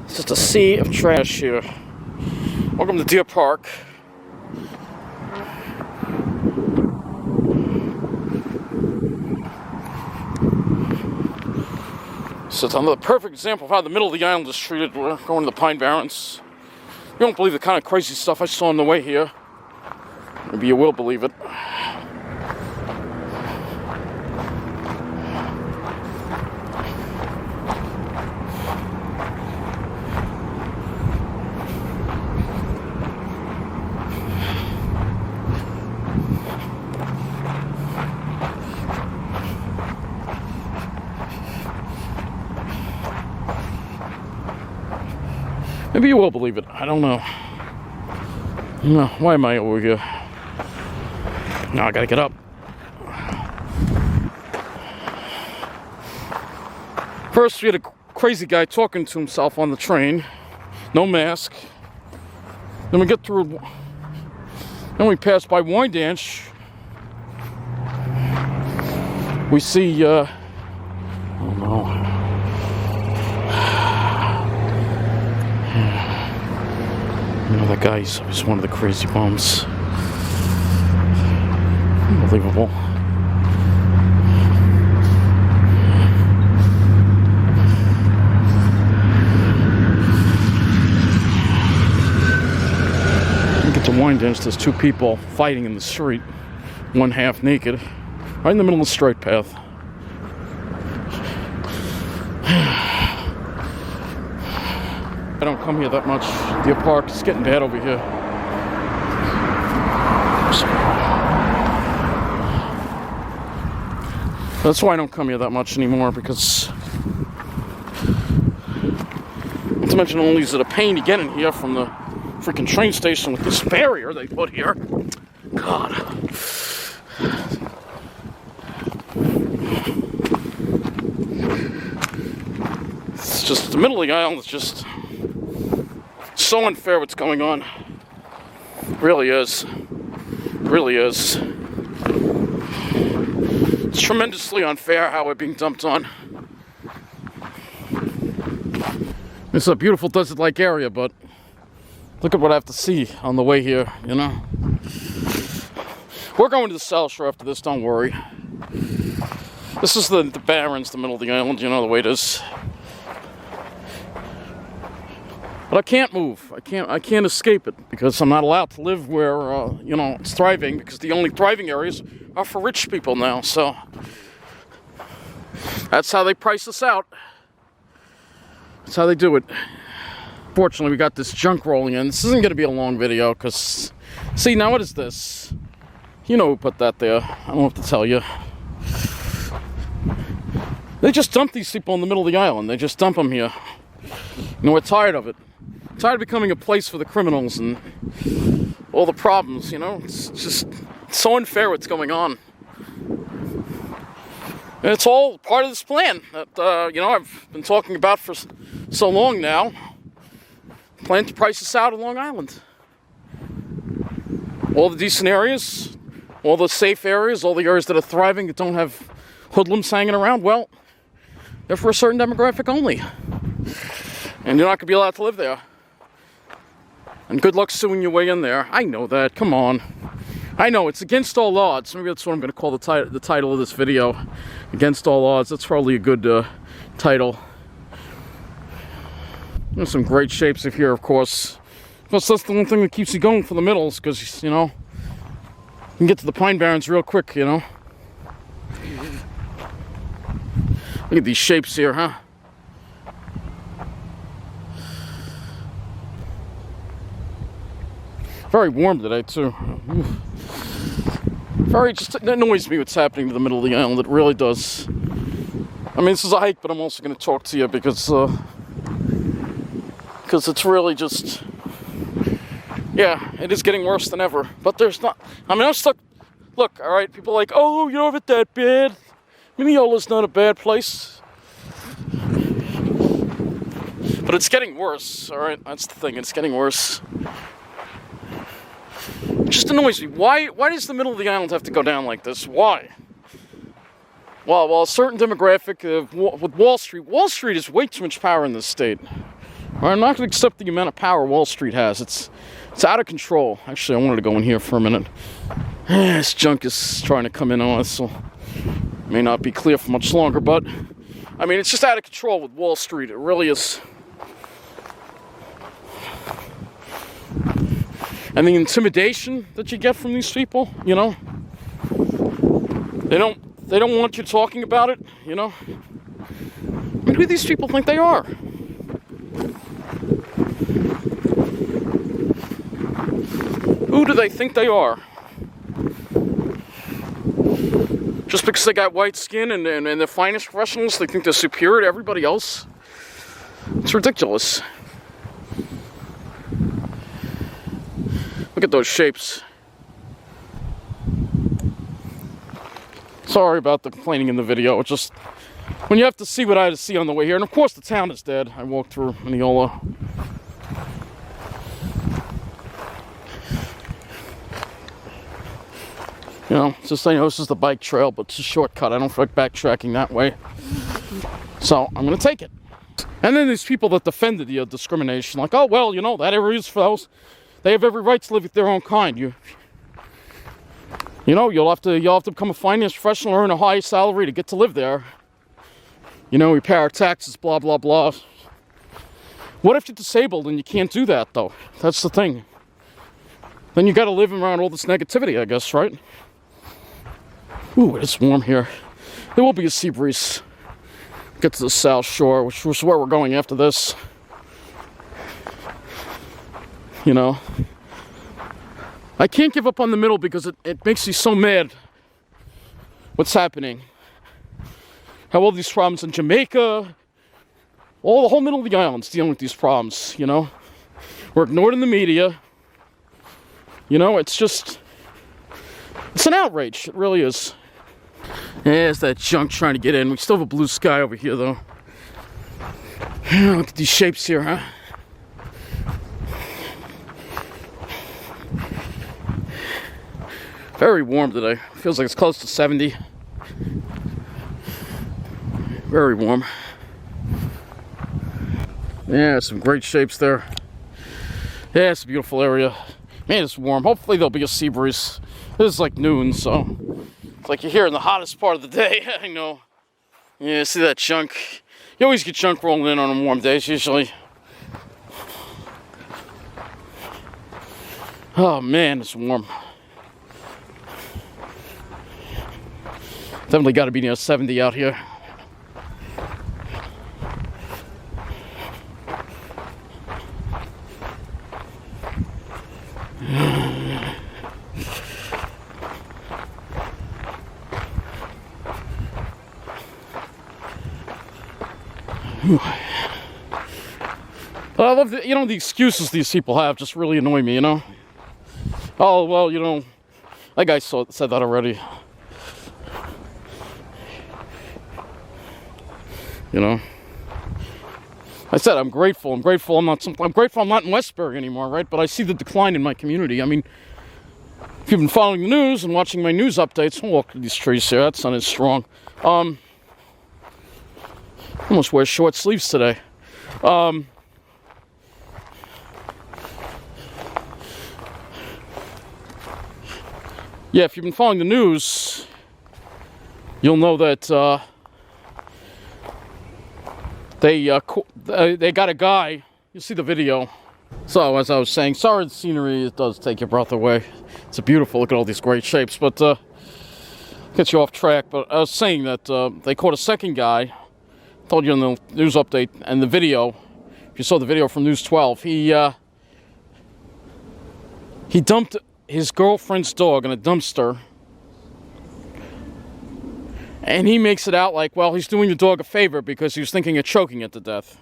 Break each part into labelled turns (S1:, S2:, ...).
S1: It's just a sea of trash here. Welcome to Deer Park. So it's another perfect example of how the middle of the island is treated. We're going to the Pine Barrens. You don't believe the kind of crazy stuff I saw on the way here. Maybe you will believe it. Maybe you will believe it. I don't know. No, why am I over here? Now I gotta get up. First, we had a crazy guy talking to himself on the train. No mask. Then we get through. Then we pass by Wyandanch. We see, oh no. You know, that guy, he's one of the crazy bums. Unbelievable. We get to Wyandanch, there's two people fighting in the street. One half naked, right in the middle of the straight path. I don't come here that much. Deer Park is getting bad over here. That's why I don't come here that much anymore, because not to mention all these are a pain to get in here from the freaking train station with this barrier they put here. God. It's just the middle of the island is just so unfair what's going on. It really is. It really is. It's tremendously unfair how we're being dumped on. It's a beautiful desert-like area, but look at what I have to see on the way here, you know. We're going to the South Shore after this, don't worry. This is the Barrens, the middle of the island, you know the way it is. But I can't move. I can't escape it because I'm not allowed to live where you know, it's thriving, because the only thriving areas are for rich people now. So that's how they price us out. That's how they do it. Fortunately, we got this junk rolling in. This isn't going to be a long video because, see, now what is this? You know who put that there. I don't have to tell you. They just dump these people in the middle of the island. They just dump them here. You know, we're tired of it. Tired of becoming a place for the criminals and all the problems, you know? It's just so unfair what's going on. And it's all part of this plan that, you know, I've been talking about for so long now. Plan to price us out on Long Island. All the decent areas, all the safe areas, all the areas that are thriving that don't have hoodlums hanging around, well, they're for a certain demographic only. And you're not going to be allowed to live there. And good luck suing your way in there. I know that. Come on. I know, it's against all odds. Maybe that's what I'm going to call the title of this video. Against all odds. That's probably a good title. There's some great shapes of here, of course. Plus, that's the one thing that keeps you going for the middles, because, you know, you can get to the Pine Barrens real quick, you know. Look at these shapes here, huh? Very warm today, too. Very, just, it annoys me what's happening to the middle of the island. It really does. I mean, this is a hike, but I'm also going to talk to you because it's really just, yeah, it is getting worse than ever. But there's not, I mean, I'm stuck. Look, all right, people are like, oh, you don't have it that bad. Mineola's not a bad place. But it's getting worse, all right? That's the thing, it's getting worse. It just annoys me. Why does the middle of the island have to go down like this? Why? Well, a certain demographic with Wall Street is way too much power in this state. All I'm not going to accept the amount of power Wall Street has. It's out of control. Actually, I wanted to go in here for a minute. This junk is trying to come in on us, so it may not be clear for much longer, but I mean, it's just out of control with Wall Street. It really is. And the intimidation that you get from these people, you know, they don't want you talking about it, you know. I mean, who do these people think they are? Who do they think they are? Just because they got white skin and they're finance professionals, they think they're superior to everybody else? It's ridiculous. Look at those shapes. Sorry about the complaining in the video. It's just when you have to see what I had to see on the way here. And of course the town is dead. I walked through Mineola. You know, just so you know, this is the bike trail, but it's a shortcut. I don't feel like backtracking that way. So I'm going to take it. And then there's people that defended the discrimination. Like, oh, well, you know, that area is for those. They have every right to live with their own kind. You know, you'll have to become a finance professional, earn a high salary to get to live there. You know, you pay our taxes, blah, blah, blah. What if you're disabled and you can't do that, though? That's the thing. Then you got to live around all this negativity, I guess, right? Ooh, it's warm here. There will be a sea breeze. Get to the South Shore, which is where we're going after this. You know, I can't give up on the middle because it makes me so mad what's happening. How all these problems in Jamaica, the whole middle of the island's dealing with these problems, you know. We're ignored in the media. You know, it's an outrage. It really is. There's that junk trying to get in. We still have a blue sky over here, though. Look at these shapes here, huh? Very warm today. Feels like it's close to 70. Very warm. Yeah, some great shapes there. Yeah, it's a beautiful area. Man, it's warm. Hopefully there'll be a sea breeze. This is like noon, so it's like you're here in the hottest part of the day. I know. Yeah, see that junk? You always get junk rolling in on warm days, usually. Oh man, it's warm. Definitely got to be near 70 out here. I love the, the excuses these people have just really annoy me, you know? Oh, well, that guy said that already. You know? I said I'm grateful. I'm grateful I'm not in Westbury anymore, right? But I see the decline in my community. I mean, if you've been following the news and watching my news updates, oh, look at these trees here. That sun is strong. Almost wear short sleeves today. Yeah, if you've been following the news, you'll know that they got a guy. You'll see the video. So, as I was saying, sorry the scenery, it does take your breath away. It's beautiful, look at all these great shapes, but gets you off track. But I was saying that they caught a second guy. Told you in the news update and the video. If you saw the video from News 12, he dumped his girlfriend's dog in a dumpster. And he makes it out like, well, he's doing the dog a favor because he was thinking of choking it to death.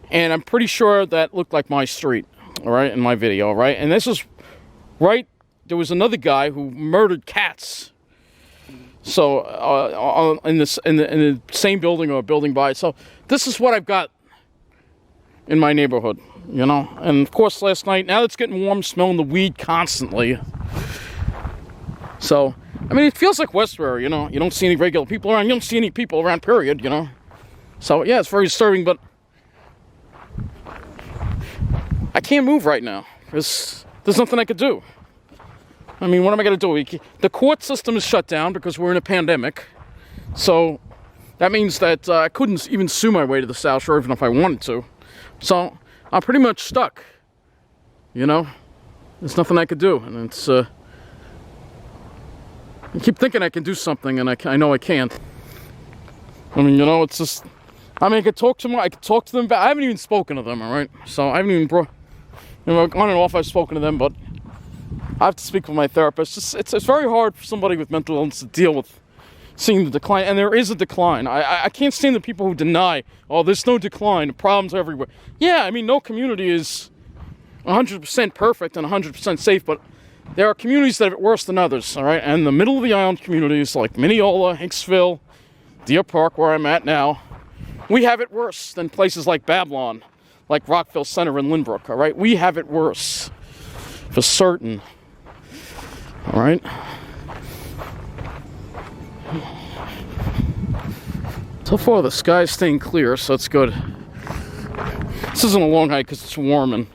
S1: And I'm pretty sure that looked like my street, all right, in my video, right? And this is right, there was another guy who murdered cats. So, in the same building or a building by it. So, this is what I've got in my neighborhood, you know? And, of course, last night, now it's getting warm, smelling the weed constantly. So, I mean, it feels like Westbury, you know? You don't see any regular people around. You don't see any people around, period, you know? So, yeah, it's very disturbing, but I can't move right now because there's nothing I could do. I mean, what am I going to do? The court system is shut down because we're in a pandemic. So that means that I couldn't even sue my way to the South Shore even if I wanted to. So I'm pretty much stuck. You know? There's nothing I could do. And it's... I keep thinking I can do something, and I know I can't. I mean, you know, it's just... I mean, I could talk to them about... I haven't even spoken to them, all right? So I haven't even brought... You know, on and off I've spoken to them, but I have to speak with my therapist. It's very hard for somebody with mental illness to deal with seeing the decline, and there is a decline. I can't stand the people who deny, oh, there's no decline, the problems are everywhere. Yeah, I mean, no community is 100% perfect and 100% safe, but there are communities that have it worse than others, all right? And the middle of the island communities like Mineola, Hicksville, Deer Park, where I'm at now, we have it worse than places like Babylon, like Rockville Center and Lynbrook, all right? We have it worse, for certain, all right? So far, the sky's staying clear, so it's good. This isn't a long hike because it's warm, and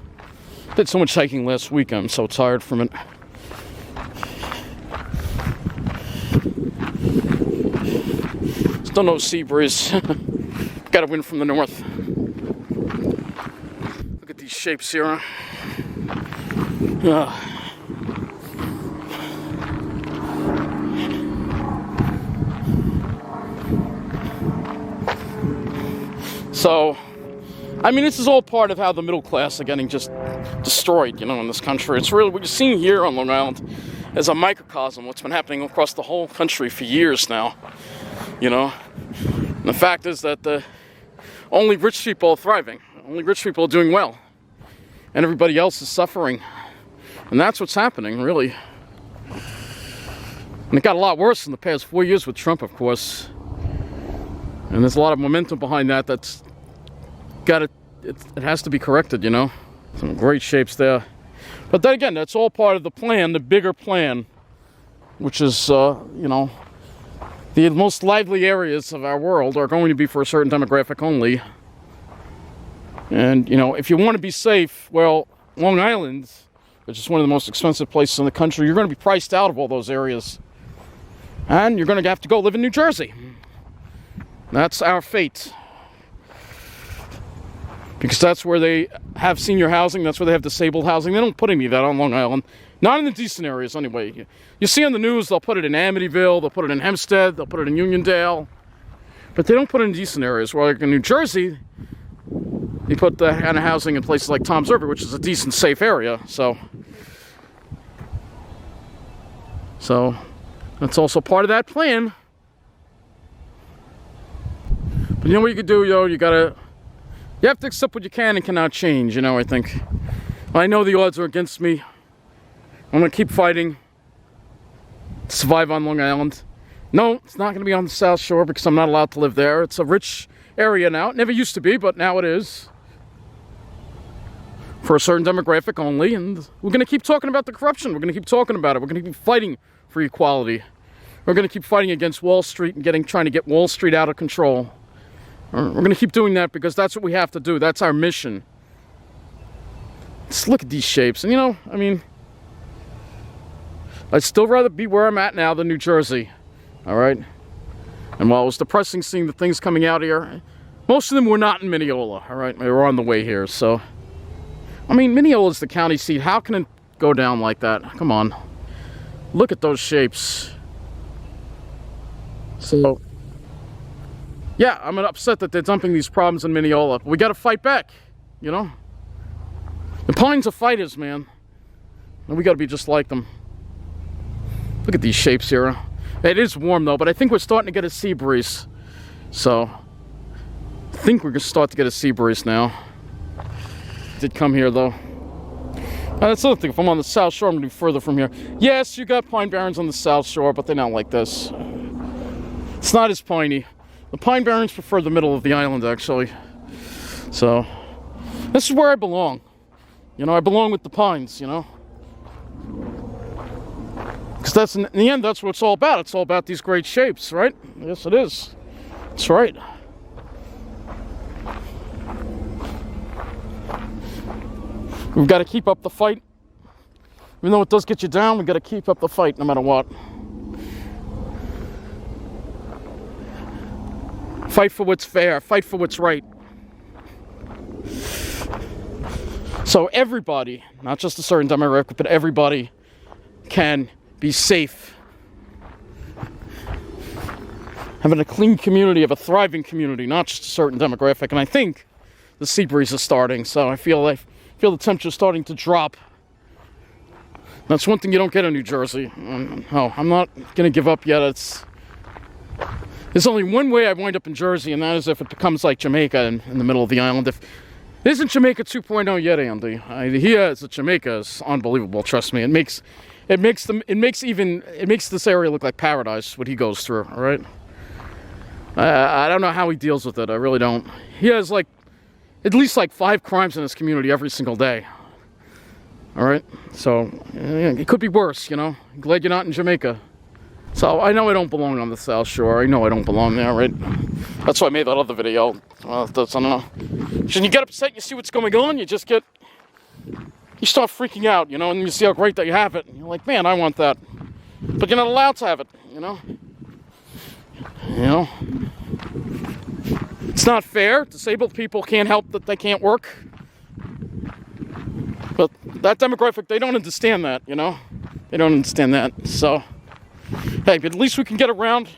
S1: I did so much hiking last week, I'm so tired from it. Still no sea breeze. Got a wind from the north. Look at these shapes here. So, I mean, this is all part of how the middle class are getting just destroyed, you know, in this country. It's really, what you're seeing here on Long Island is a microcosm, what's been happening across the whole country for years now, you know. And the fact is that only rich people are thriving, only rich people are doing well, and everybody else is suffering. And that's what's happening, really. And it got a lot worse in the past 4 years with Trump, of course. And there's a lot of momentum behind that that's got it has to be corrected, you know. Some great shapes there. But then again, that's all part of the plan, the bigger plan, which is, you know, the most lively areas of our world are going to be for a certain demographic only. And, you know, if you want to be safe, well, Long Island, which is one of the most expensive places in the country, you're going to be priced out of all those areas. And you're going to have to go live in New Jersey. That's our fate. Because that's where they have senior housing, that's where they have disabled housing. They don't put any of that on Long Island. Not in the decent areas, anyway. You see on the news, they'll put it in Amityville, they'll put it in Hempstead, they'll put it in Uniondale. But they don't put it in decent areas. Where, like in New Jersey, you put the kind of housing in places like Tom's River, which is a decent, safe area. So that's also part of that plan. But you know what you could do, yo? You have to accept what you can and cannot change, you know, I think. I know the odds are against me. I'm going to keep fighting to survive on Long Island. No, it's not going to be on the South Shore because I'm not allowed to live there. It's a rich area now. It never used to be, but now it is. For a certain demographic only. And we're going to keep talking about the corruption. We're going to keep talking about it. We're going to keep fighting for equality. We're going to keep fighting against Wall Street and trying to get Wall Street out of control. We're going to keep doing that because that's what we have to do. That's our mission. Just look at these shapes. And, you know, I mean, I'd still rather be where I'm at now than New Jersey. All right? And while it was depressing seeing the things coming out here, most of them were not in Mineola. All right? They were on the way here. So, I mean, Mineola is the county seat. How can it go down like that? Come on. Look at those shapes. So, yeah, I'm upset that they're dumping these problems in Mineola. But we got to fight back, you know? The Pines are fighters, man. And we got to be just like them. Look at these shapes here. It is warm, though, but I think we're starting to get a sea breeze. So, I think we're going to start to get a sea breeze now. Did come here, though. That's the other thing. If I'm on the South Shore, I'm going to be further from here. Yes, you got Pine Barrens on the South Shore, but they're not like this. It's not as piney. The Pine Barrens prefer the middle of the island, actually. So, this is where I belong. You know, I belong with the pines, you know. Because that's, in the end, that's what it's all about. It's all about these great shapes, right? Yes, it is. That's right. We've got to keep up the fight. Even though it does get you down, we've got to keep up the fight no matter what. Fight for what's fair. Fight for what's right. So everybody, not just a certain demographic, but everybody can be safe. Having a clean community, of a thriving community, not just a certain demographic. And I think the sea breeze is starting, so I feel the temperature's starting to drop. That's one thing you don't get in New Jersey. No, I'm not going to give up yet. There's only one way I wind up in Jersey, and that is if it becomes like Jamaica in the middle of the island. If it isn't Jamaica 2.0 yet, Andy. Here is Jamaica is unbelievable. Trust me. It makes this area look like paradise. What he goes through. All right. I don't know how he deals with it. I really don't. He has like at least like 5 crimes in his community every single day. All right. So it could be worse. You know. Glad you're not in Jamaica. So I know I don't belong on the South Shore. I know I don't belong there, right? That's why I made that other video. I don't know. When you get upset and you see what's going on, you start freaking out, you know, and you see how great that you have it. And you're like, man, I want that. But you're not allowed to have it, you know? You know? It's not fair. Disabled people can't help that they can't work. But that demographic, they don't understand that, you know? They don't understand that, so... Hey, but at least we can get around.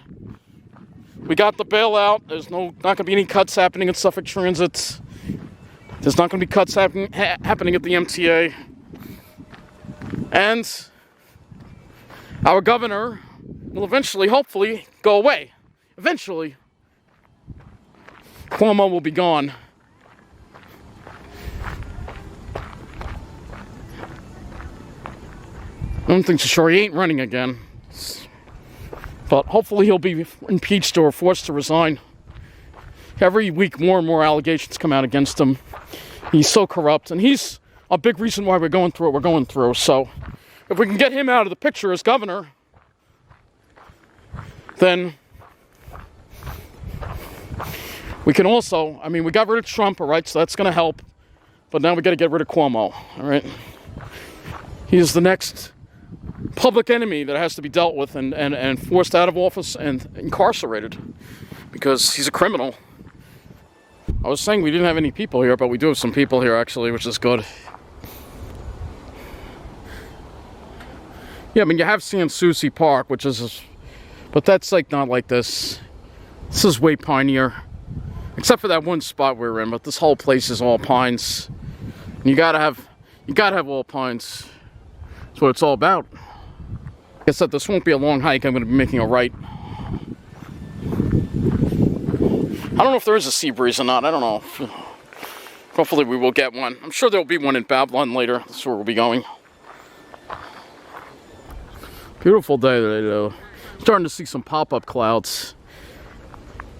S1: We got the bailout. There's not going to be any cuts happening at Suffolk Transit. There's not going to be cuts happening at the MTA. And our governor will eventually, hopefully, go away. Eventually, Cuomo will be gone. One thing's for sure, he ain't running again. But hopefully he'll be impeached or forced to resign. Every week more and more allegations come out against him. He's so corrupt, and he's a big reason why we're going through what we're going through. So if we can get him out of the picture as governor, then we can also, I mean, we got rid of Trump, all right, so that's going to help. But now we got to get rid of Cuomo, all right? He's the next public enemy that has to be dealt with and forced out of office and incarcerated because he's a criminal. I was saying we didn't have any people here, but we do have some people here actually, which is good. Yeah, I mean, you have San Souci Park, which is, but that's like not like this. This is way pinier, except for that one spot we're in. But this whole place is all pines. And you gotta have all pines. That's what it's all about. Like I said, this won't be a long hike. I'm going to be making a right. I don't know if there is a sea breeze or not. I don't know. Hopefully we will get one. I'm sure there'll be one in Babylon later. That's where we'll be going. Beautiful day today, though. Starting to see some pop-up clouds.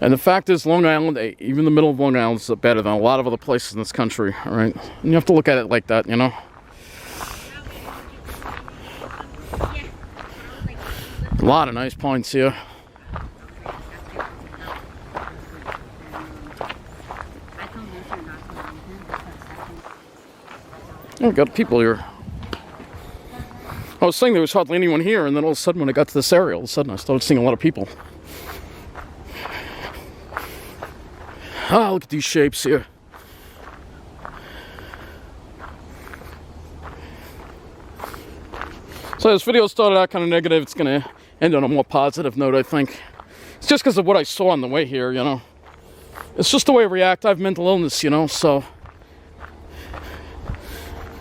S1: And the fact is, Long Island, even the middle of Long Island, is better than a lot of other places in this country. All right? And you have to look at it like that, you know? A lot of nice pines here. Oh, got people here. I was saying there was hardly anyone here, and then all of a sudden when I got to this area, all of a sudden I started seeing a lot of people. Ah, look at these shapes here. So this video started out kind of negative. It's going to end on a more positive note, I think. It's just because of what I saw on the way here, you know. It's just the way I react. I have mental illness, you know, so...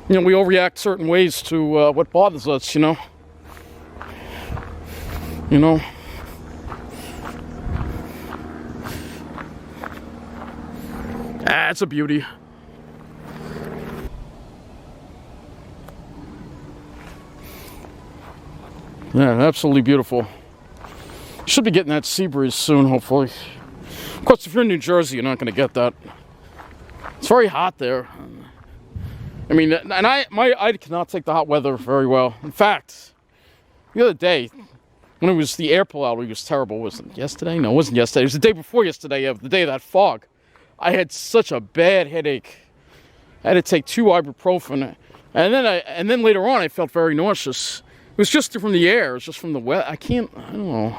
S1: You know, we all react certain ways to what bothers us, you know. You know. Ah, it's a beauty. Yeah, absolutely beautiful. Should be getting that sea breeze soon, hopefully. Of course, if you're in New Jersey, you're not going to get that. It's very hot there. I mean, and I cannot take the hot weather very well. In fact, the other day, when it was the air quality was terrible, was it yesterday? No, it wasn't yesterday. It was the day before yesterday, the day of that fog. I had such a bad headache. I had to take 2 ibuprofen. And then later on, I felt very nauseous. It was just from the air. It was just from the wet. I don't know.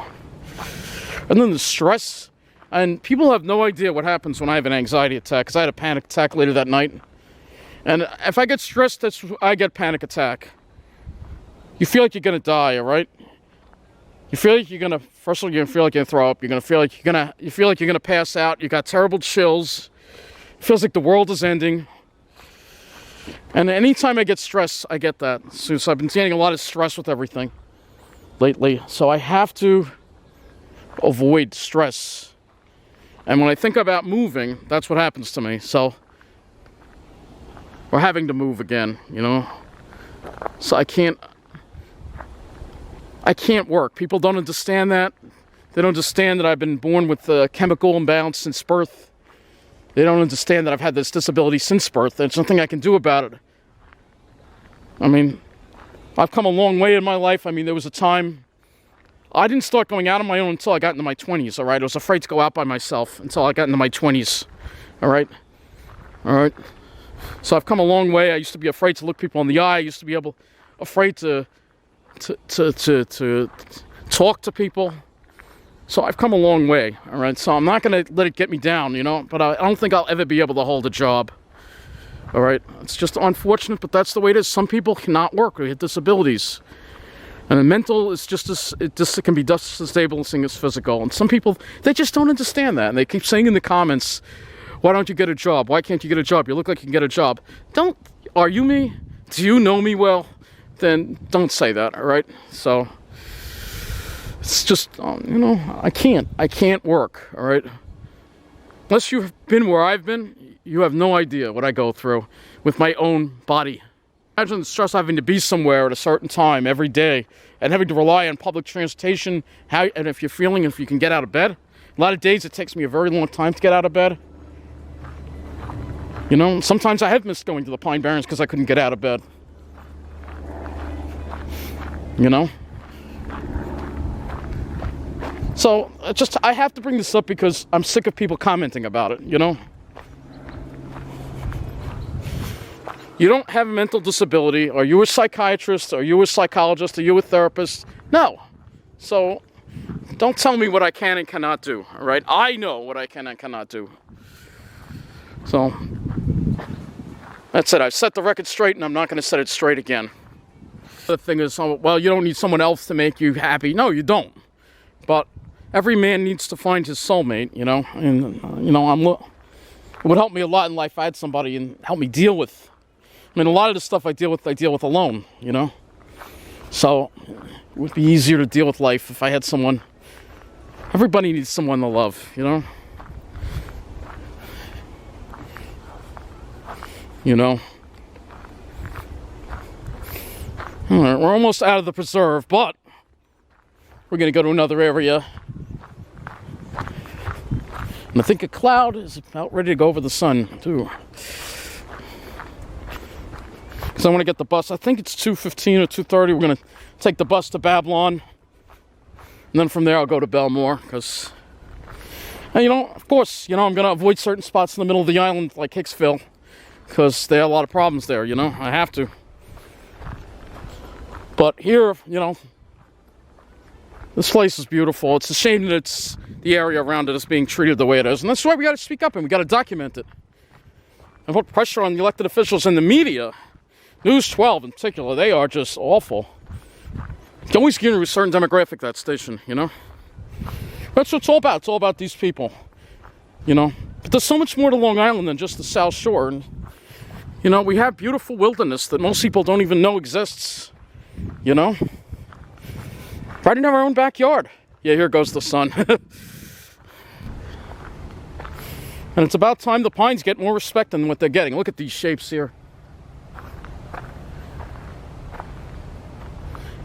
S1: And then the stress. And people have no idea what happens when I have an anxiety attack, because I had a panic attack later that night. And if I get stressed, I get panic attack. You feel like you're gonna die, all right? You feel like first of all, you're gonna feel like you're gonna throw up. You feel like you're gonna pass out. You got terrible chills. It feels like the world is ending. And anytime I get stressed, I get that. So I've been getting a lot of stress with everything lately. So I have to avoid stress. And when I think about moving, that's what happens to me. So we're having to move again, you know. So I can't work. People don't understand that. They don't understand that I've been born with a chemical imbalance since birth. They don't understand that I've had this disability since birth. There's nothing I can do about it. I mean, I've come a long way in my life. I mean, there was a time I didn't start going out on my own until I got into my 20s, all right? I was afraid to go out by myself until I got into my 20s, all right? All right? So I've come a long way. I used to be afraid to look people in the eye. I used to be afraid to talk to people. So I've come a long way, all right? So I'm not going to let it get me down, you know? But I don't think I'll ever be able to hold a job, all right? It's just unfortunate, but that's the way it is. Some people cannot work with disabilities. And the mental is it can be just as stabilizing as physical. And some people, they just don't understand that. And they keep saying in the comments, why don't you get a job? Why can't you get a job? You look like you can get a job. Are you me? Do you know me well? Then don't say that, all right? So it's just, you know, I can't work, all right? Unless you've been where I've been, you have no idea what I go through with my own body. Imagine the stress having to be somewhere at a certain time every day and having to rely on public transportation, and if you can get out of bed. A lot of days it takes me a very long time to get out of bed. You know, sometimes I have missed going to the Pine Barrens because I couldn't get out of bed. You know? So, I have to bring this up because I'm sick of people commenting about it, you know? You don't have a mental disability. Are you a psychiatrist? Are you a psychologist? Are you a therapist? No. So, don't tell me what I can and cannot do, all right? I know what I can and cannot do. So, that's it. I've set the record straight, and I'm not going to set it straight again. The thing is, well, you don't need someone else to make you happy. No, you don't. But every man needs to find his soulmate, you know? And, you know, it would help me a lot in life if I had somebody and help me deal with. I mean, a lot of the stuff I deal with alone, you know? So, it would be easier to deal with life if I had someone. Everybody needs someone to love, you know? You know? All right, we're almost out of the preserve, but we're going to go to another area. And I think a cloud is about ready to go over the sun, too. Because I want to get the bus. I think it's 2:15 or 2:30. We're going to take the bus to Babylon. And then from there, I'll go to Bellmore. Because, you know, of course, you know, I'm going to avoid certain spots in the middle of the island, like Hicksville. Because there are a lot of problems there, you know. I have to. But here, you know, this place is beautiful. It's a shame that the area around it is being treated the way it is. And that's why we got to speak up and we got to document it. And put pressure on the elected officials and the media. News 12 in particular, they are just awful. You always give a certain demographic, that station, you know. That's what it's all about. It's all about these people, you know. But there's so much more to Long Island than just the South Shore. And, you know, we have beautiful wilderness that most people don't even know exists, you know. Right in our own backyard. Yeah, here goes the sun. And it's about time the pines get more respect than what they're getting. Look at these shapes here.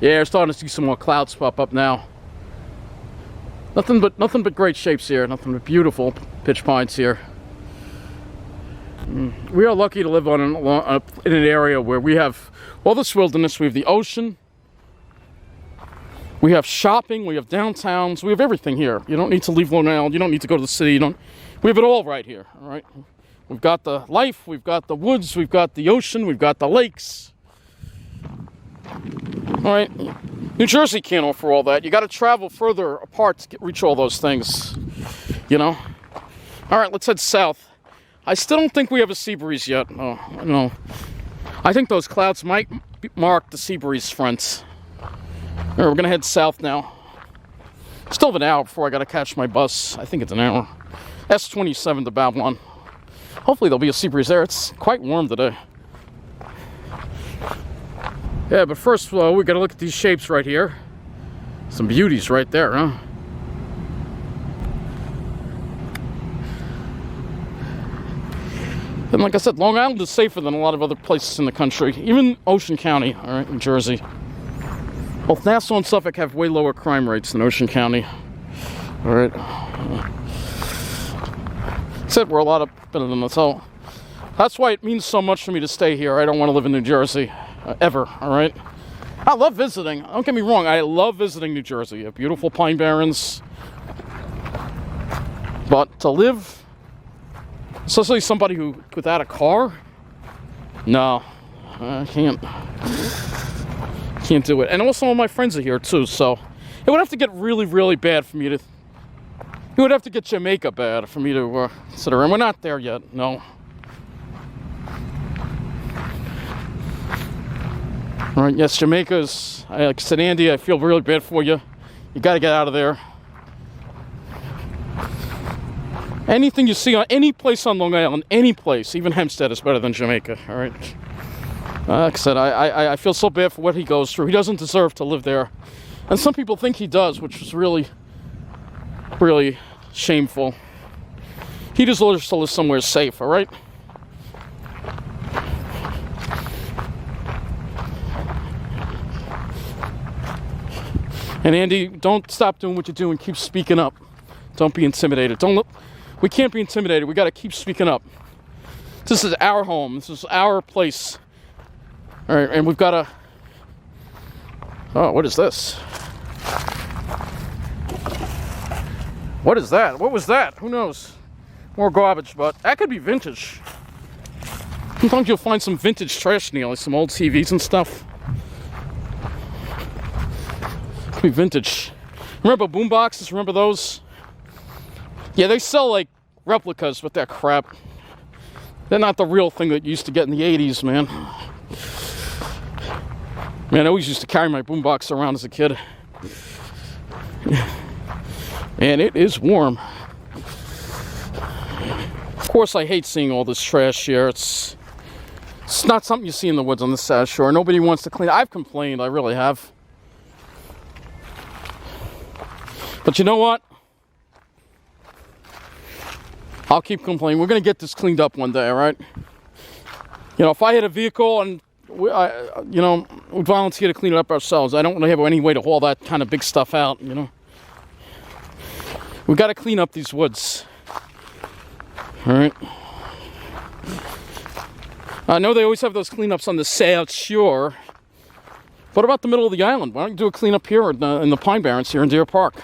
S1: Yeah, we're starting to see some more clouds pop up now. Nothing but great shapes here. Nothing but beautiful pitch pines here. We are lucky to live in an area where we have all this wilderness. We have the ocean. We have shopping. We have downtowns. We have everything here. You don't need to leave Long Island. You don't need to go to the city. We have it all right here. All right. We've got the life. We've got the woods. We've got the ocean. We've got the lakes. All right, New Jersey can't offer all that. You got to travel further apart to reach all those things, you know? All right, let's head south. I still don't think we have a sea breeze yet. No. I think those clouds might mark the sea breeze front. All right, we're going to head south now. Still have an hour before I got to catch my bus. I think it's an hour. S27 to Babylon. Hopefully there'll be a sea breeze there. It's quite warm today. Yeah, but first we got to look at these shapes right here. Some beauties right there, huh? And like I said, Long Island is safer than a lot of other places in the country. Even Ocean County, all right, New Jersey. Both Nassau and Suffolk have way lower crime rates than Ocean County. All right. Except we're a lot better than us. So that's why it means so much for me to stay here. I don't want to live in New Jersey. Ever, all right? I love visiting. Don't get me wrong. I love visiting New Jersey. A beautiful Pine Barrens. But to live, especially somebody who without a car, no, I can't do it. And also all my friends are here too, so it would have to get really, really bad for me to. It would have to get Jamaica bad for me to consider. And we're not there yet. No. All right, yes, Jamaica's, like I said, Andy, I feel really bad for you. You got to get out of there. Anything you see on any place on Long Island, any place, even Hempstead is better than Jamaica, all right? Like I said, I feel so bad for what he goes through. He doesn't deserve to live there. And some people think he does, which is really, really shameful. He deserves to live somewhere safe, all right? And Andy, don't stop doing what you're doing. Keep speaking up. Don't be intimidated. We can't be intimidated. We got to keep speaking up. This is our home. This is our place. All right, and we've got to. Oh, what is this? What is that? What was that? Who knows? More garbage, but that could be vintage. Sometimes you'll find some vintage trash in here, like some old TVs and stuff. Be vintage. Remember boomboxes? Remember those? Yeah, they sell like replicas, but they're crap. They're not the real thing that you used to get in the 80s, man. Man, I always used to carry my boombox around as a kid. And it is warm. Of course, I hate seeing all this trash here. It's not something you see in the woods on the South Shore. Nobody wants to clean it. I've complained, I really have. But you know what? I'll keep complaining. We're going to get this cleaned up one day, all right? You know, if I had a vehicle and, we'd volunteer to clean it up ourselves. I don't really have any way to haul that kind of big stuff out, you know? We got to clean up these woods. All right? I know they always have those cleanups on the South Shore. What about the middle of the island? Why don't you do a cleanup here in the Pine Barrens here in Deer Park?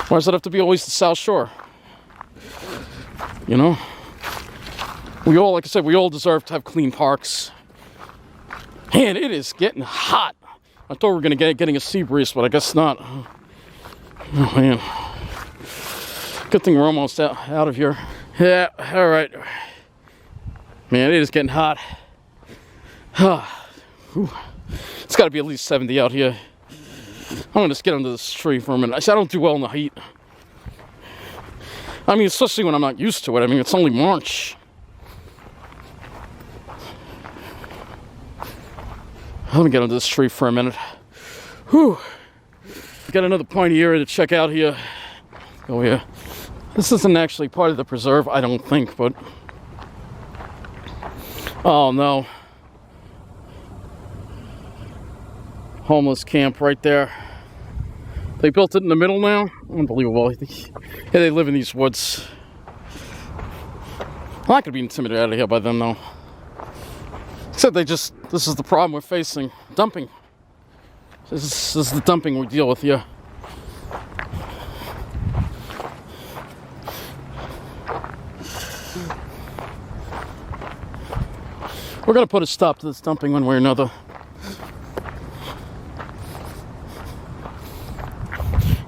S1: Why does it have to be always the South Shore? You know? We all, like I said, we all deserve to have clean parks. Man, it is getting hot. I thought we were going to getting a sea breeze, but I guess not. Oh, man. Good thing we're almost out of here. Yeah, all right. Man, it is getting hot. It's got to be at least 70 out here. I'm going to just get under this tree for a minute. I don't do well in the heat. I mean, especially when I'm not used to it. I mean, it's only March. Let me get under this tree for a minute. Whew. Got another pointy area to check out here. Go here. This isn't actually part of the preserve, I don't think, but... Oh, no. Homeless camp right there. They built it in the middle now? Unbelievable. Yeah, they live in these woods. I'm not gonna be intimidated out of here by them, though. Except this is the problem we're facing. Dumping. This is the dumping we deal with here. We're gonna put a stop to this dumping one way or another.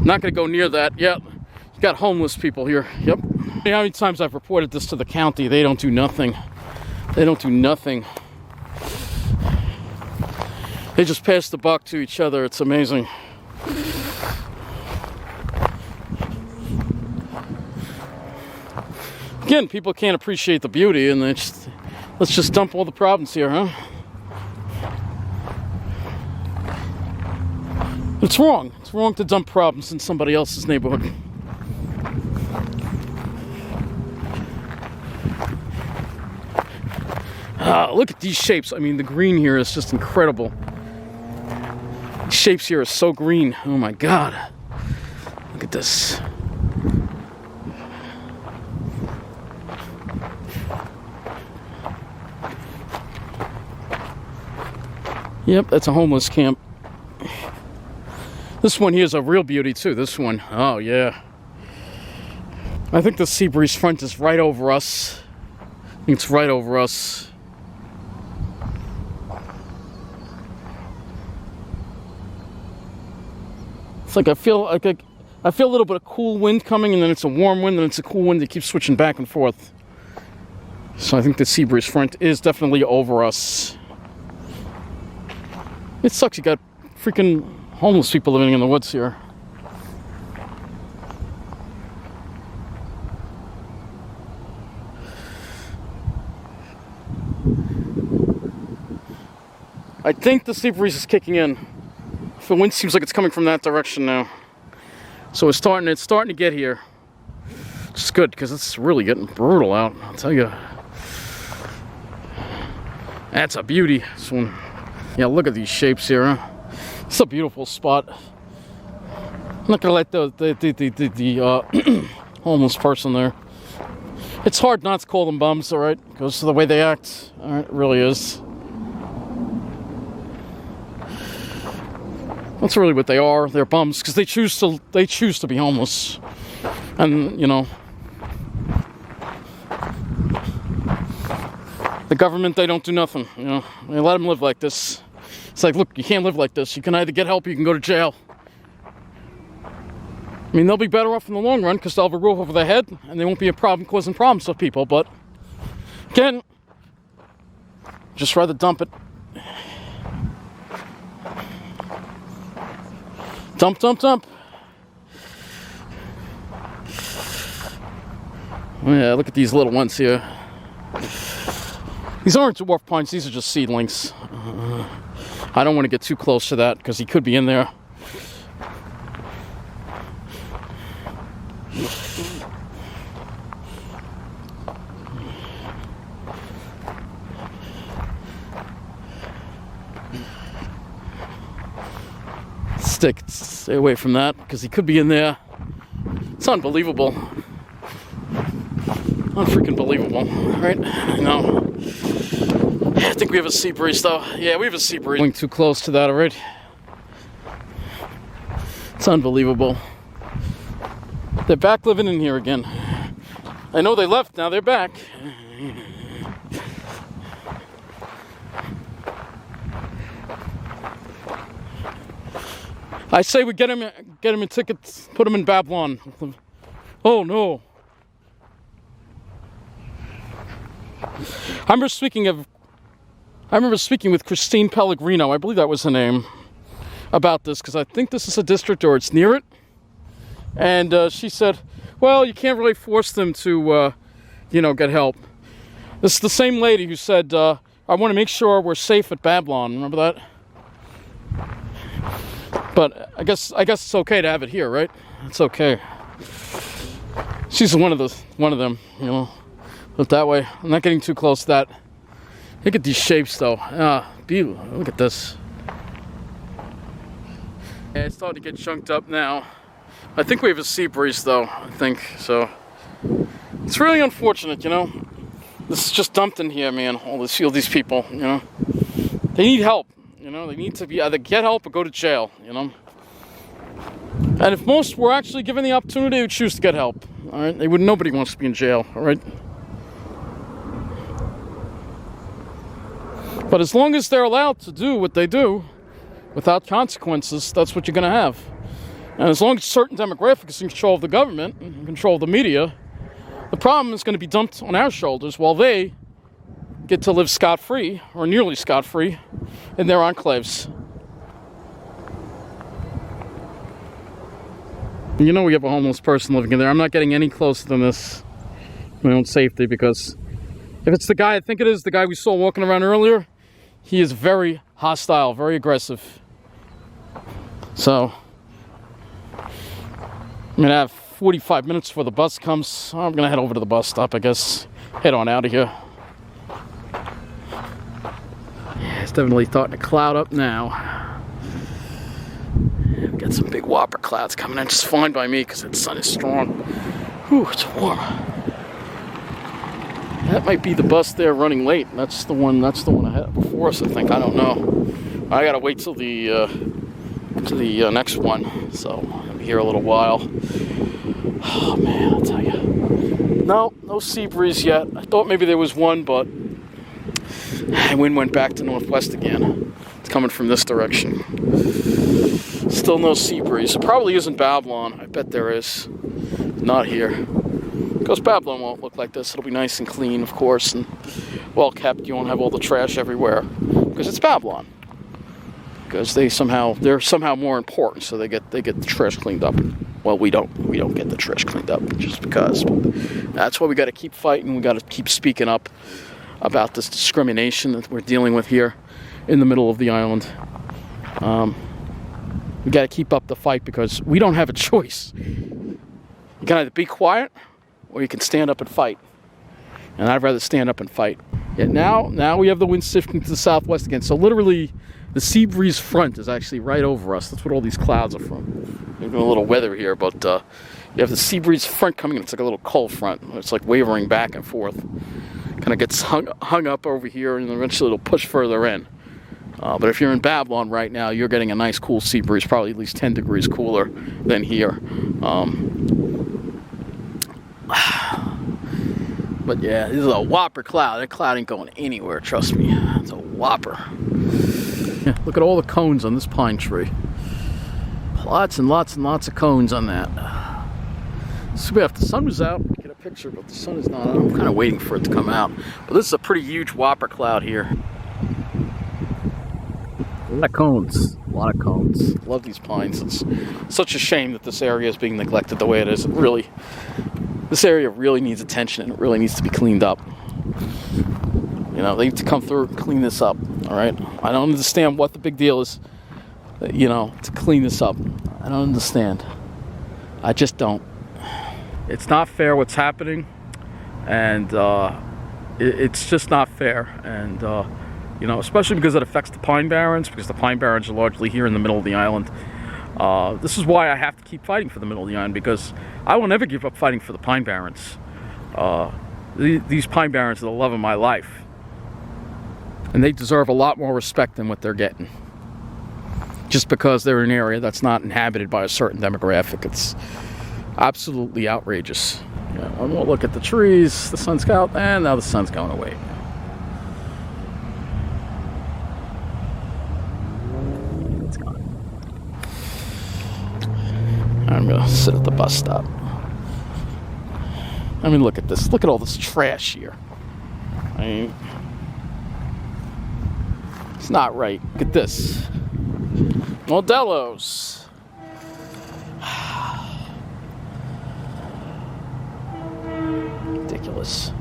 S1: Not gonna go near that. Yep. You got homeless people here. Yep. How many times I've reported this to the county? They don't do nothing. They don't do nothing. They just pass the buck to each other. It's amazing. Again, people can't appreciate the beauty, and let's just dump all the problems here, huh? It's wrong. It's wrong to dump problems in somebody else's neighborhood. Look at these shapes. I mean, the green here is just incredible. These shapes here are so green. Oh my God. Look at this. Yep, that's a homeless camp. This one here is a real beauty too. This one, oh yeah. I think the sea breeze front is right over us. I think it's right over us. It's like I feel a little bit of cool wind coming, and then it's a warm wind, and it's a cool wind that keeps switching back and forth. So I think the sea breeze front is definitely over us. It sucks. You got freaking homeless people living in the woods here. I think the sea breeze is kicking in. The wind seems like it's coming from that direction now. So it's starting to get here. Which is good, because it's really getting brutal out, I'll tell you. That's a beauty, this one. Yeah, look at these shapes here, huh? It's a beautiful spot. I'm not gonna let the homeless person there. It's hard not to call them bums, alright? Because of the way they act. Alright, it really is. That's really what they are. They're bums because they choose to be homeless. And, you know, the government, they don't do nothing, you know. They let them live like this. It's like, look, you can't live like this. You can either get help or you can go to jail. I mean, they'll be better off in the long run because they'll have a roof over their head and they won't be a problem causing problems for people. But, again, just rather dump it. Dump, dump, dump. Yeah, look at these little ones here. These aren't dwarf pines, these are just seedlings. I don't want to get too close to that because he could be in there. Stay away from that because he could be in there. It's unbelievable. Unfreaking believable, right? No. I think we have a sea breeze though. Yeah, we have a sea breeze. Going too close to that already. It's unbelievable. They're back living in here again. I know they left, now they're back. I say we get him a ticket, put him in Babylon. Oh no. I remember speaking with Christine Pellegrino, I believe that was her name, about this, because I think this is a district or it's near it. And she said, well, you can't really force them to, get help. This is the same lady who said, I want to make sure we're safe at Babylon. Remember that? But I guess it's okay to have it here, right? It's okay. She's one of them, you know. Look that way. I'm not getting too close to that. Look at these shapes, though. Beautiful. Look at this. Yeah, it's starting to get chunked up now. I think we have a sea breeze, though. I think so. It's really unfortunate, you know. This is just dumped in here, man. All these people, you know. They need help. You know, they need to be either get help or go to jail, you know. And if most were actually given the opportunity, they would choose to get help. All right, nobody wants to be in jail. All right. But as long as they're allowed to do what they do, without consequences, that's what you're gonna have. And as long as certain demographics is in control of the government, in control of the media, the problem is going to be dumped on our shoulders while they get to live scot-free, or nearly scot-free, in their enclaves. You know we have a homeless person living in there. I'm not getting any closer than this, my own safety, because if it's the guy I think it is, the guy we saw walking around earlier, he is very hostile, very aggressive. So I'm gonna have 45 minutes before the bus comes. So I'm gonna head over to the bus stop, I guess. Head on out of here. Yeah, it's definitely starting to cloud up now. We got some big whopper clouds coming in, just fine by me because the sun is strong. Whew, it's warm. That might be the bus there running late. That's the one ahead before us, I think. I don't know. I gotta wait till the next one. So I'll be here a little while. Oh man, I'll tell you. No sea breeze yet. I thought maybe there was one, but the wind went back to northwest again. It's coming from this direction. Still no sea breeze. It probably isn't Babylon. I bet there is. Not here. Because Babylon won't look like this. It'll be nice and clean, of course, and well kept. You won't have all the trash everywhere. Because it's Babylon. Because they're somehow more important, so they get the trash cleaned up. Well, we don't get the trash cleaned up just because. But that's why we got to keep fighting. We got to keep speaking up about this discrimination that we're dealing with here in the middle of the island. We got to keep up the fight because we don't have a choice. You can either be quiet or you can stand up and fight. And I'd rather stand up and fight. Yet now we have the wind shifting to the southwest again. So literally, the sea breeze front is actually right over us. That's what all these clouds are from. There's a little weather here, but you have the sea breeze front coming in. It's like a little cold front. It's like wavering back and forth. Kind of gets hung up over here, and eventually it'll push further in. But if you're in Babylon right now, you're getting a nice cool sea breeze, probably at least 10 degrees cooler than here. But yeah, this is a whopper cloud. That cloud ain't going anywhere, trust me. It's a whopper. Yeah, look at all the cones on this pine tree. Lots and lots and lots of cones on that. So if the sun was out, we get a picture, but the sun is not out. I'm kind of waiting for it to come out. But this is a pretty huge whopper cloud here. A lot of cones. A lot of cones. Love these pines. It's such a shame that this area is being neglected the way it is. This area really needs attention, and it really needs to be cleaned up. You know, they need to come through and clean this up, all right? I don't understand what the big deal is, you know, to clean this up. I don't understand. I just don't. It's not fair what's happening, and it's just not fair. And, you know, especially because it affects the Pine Barrens, because the Pine Barrens are largely here in the middle of the island. This is why I have to keep fighting for the middle of the island, because I will never give up fighting for the Pine Barrens. These Pine Barrens are the love of my life. And they deserve a lot more respect than what they're getting. Just because they're in an area that's not inhabited by a certain demographic. It's absolutely outrageous. Yeah, one more look at the trees. The sun's out, and now the sun's going away. It's gone. I'm gonna sit at the bus stop. I mean, look at this. Look at all this trash here. I mean, it's not right. Look at this. Modelo's. Ridiculous.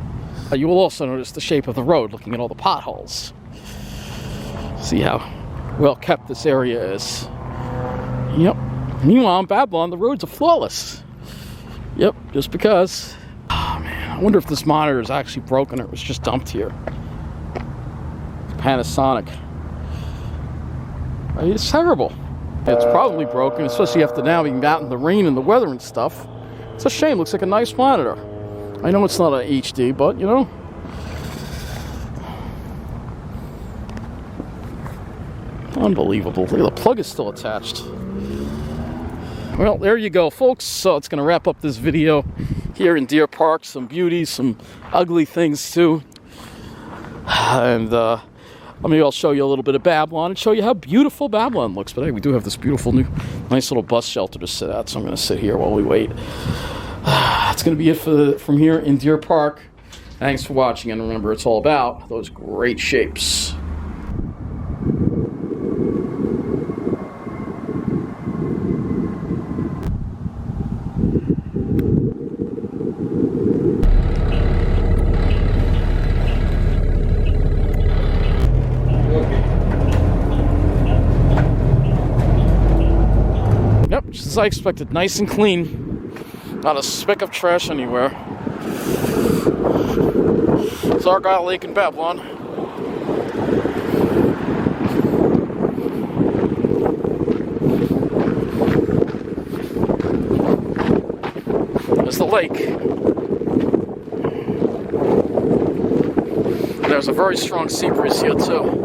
S1: You will also notice the shape of the road, looking at all the potholes. See how well kept this area is. Yep. Meanwhile, in Babylon, the roads are flawless. Yep, just because. Oh man, I wonder if this monitor is actually broken or it was just dumped here. Panasonic. It's terrible. It's probably broken, especially after now being out in the rain and the weather and stuff. It's a shame. Looks like a nice monitor. I know it's not an HD, but you know. Unbelievable. Look, the plug is still attached. Well, there you go, folks. So it's going to wrap up this video here in Deer Park. Some beauties, some ugly things too. And maybe I'll show you a little bit of Babylon and show you how beautiful Babylon looks. But hey, we do have this beautiful Nice little bus shelter to sit at, so I'm going to sit here while we wait. That's going to be it from here in Deer Park. Thanks for watching, and remember, it's all about those great shapes. Yep, just as I expected, nice and clean. Not a speck of trash anywhere. It's Argyle Lake in Babylon. There's the lake. There's a very strong sea breeze here too.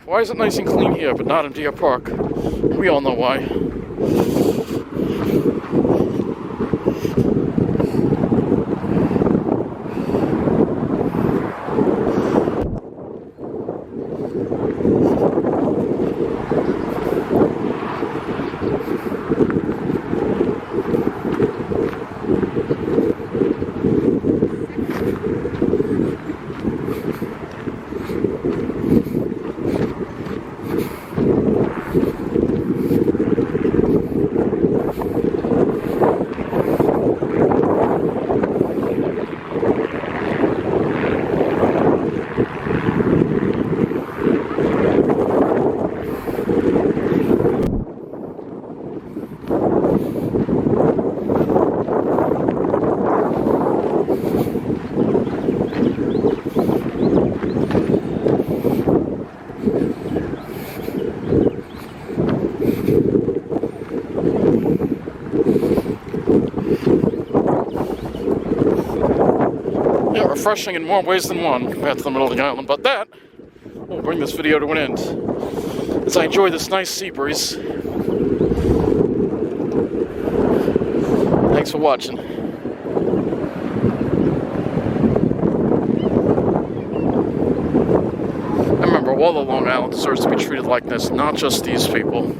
S1: Why is it nice and clean here, but not in Deer Park? We all know why. Refreshing in more ways than one compared to the middle of the island, but that will bring this video to an end as I enjoy this nice sea breeze. Thanks for watching. And remember, all of Long Island deserves to be treated like this, not just these people.